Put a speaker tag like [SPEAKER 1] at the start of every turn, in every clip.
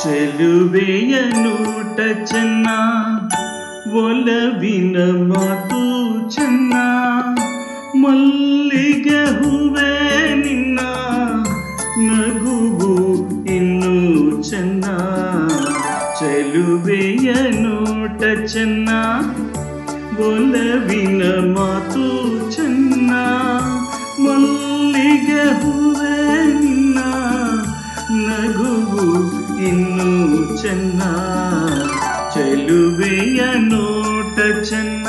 [SPEAKER 1] ಚೆಲುವೆಯ ನೋಟ ಚೆನ್ನ, ಒಲವಿನ ಮಾತು ಚೆನ್ನ, ಮಲ್ಲಿಗೆ ಹೂವೇ ನಿನ್ನ ನಗುವು ಇನ್ನೂ ಚೆನ್ನ. ಚೆಲುವೆಯ ನೋಟ ಚೆನ್ನ, ಒಲವಿನ ಮಾತು ಚೆನ್ನ, ಮಲ್ಲಿಗೆ ಹೂವೇ ನಿನ್ನ ನಗುವು ಇನ್ನೂ ಚೆನ್ನ. ಚೆಲುವೆಯ ನೋಟ ಚೆನ್ನ.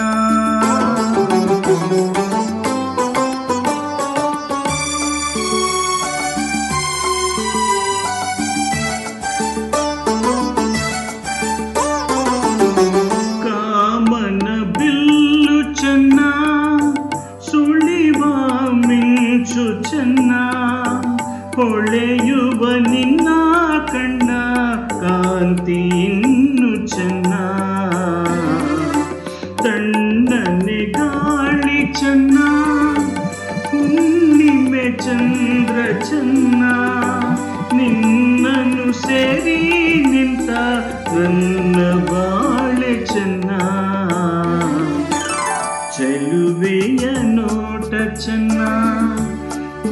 [SPEAKER 1] ಕಾಮನ ಬಿಲ್ಲು ಚೆನ್ನ, ಸುಳಿವ ಮಿಂಚು ಚೆನ್ನ, ಹೊಳೆಯುವ ನಿನ್ನ ಕಣ್ಣ ಕಾಂತಿ ಇನ್ನು ಚೆನ್ನ. ತಣ್ಣನೆ ಗಾಳಿ ಚೆನ್ನ, ಹುಣ್ಣಿಮೆ ಚಂದ್ರ ಚೆನ್ನ, ನಿನ್ನನ್ನು ಸೇರಿ ನಿಂತ ನನ್ನ ಬಾಳೆ ಚೆನ್ನ. ಚೆಲುವೆಯ ನೋಟ ಚೆನ್ನ,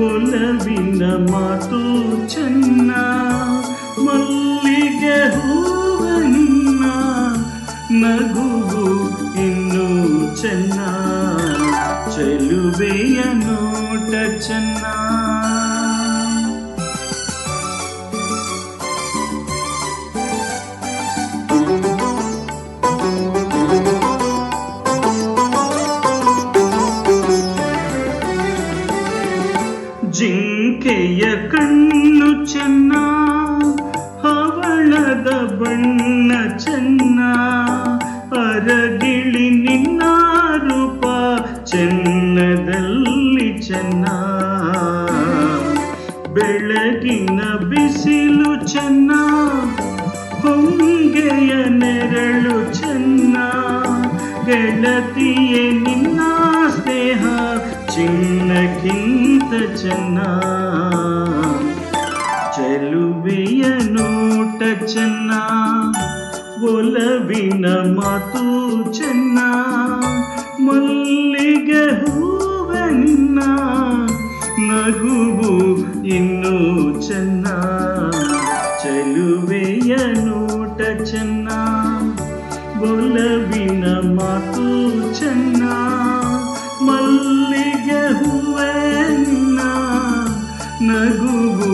[SPEAKER 1] ಒಲವಿನ ಮಾತು ಚೆನ್ನ, ಮಲ್ಲಿಗೆ ಹೂವ ನಿನ್ನ ನಗುವು ಇನ್ನೂ ಚೆನ್ನ. ಚೆಲುವೆಯ ನೋಟ ಚೆನ್ನ. ಜಿಂಕೆಯ ಕಣ್ಣು ಚೆನ್ನ, ಹವಳದ ಬಣ್ಣ ಚೆನ್ನ, ಅರಗಿಳಿ ನಿನ್ನ ರೂಪ ಚೆನ್ನದಲ್ಲಿ ಚೆನ್ನ. ಬೆಳಗಿನ ಬಿಸಿಲು ಚೆನ್ನ, ಹೊಂಗೆಯ ನೆರಳು ಚೆನ್ನ, ಗೆಳತಿಯೇ ನಿನ್ನ ಸ್ನೇಹ ಚಿನ್ನಕ್ಕಿಂತ ಚೆನ್ನ. ಚೆಲುವೆಯ ನೋಟ ಚೆನ್ನ, ಒಲವಿನ ಮಾತು ಚೆನ್ನ, ಮಲ್ಲಿಗೆ ಹೂವ ನಿನ್ನ ನಗುವು ಇನ್ನೂ ಚೆನ್ನ. ಚೆಲುವೆಯ ನೋಟ ಚೆನ್ನ, ಒಲವಿನ ಮಾತು ಚೆನ್ನ, ಮಲ್ಲಿಗೆ ಹೂವೇ ನಿನ್ನ ನಗುವು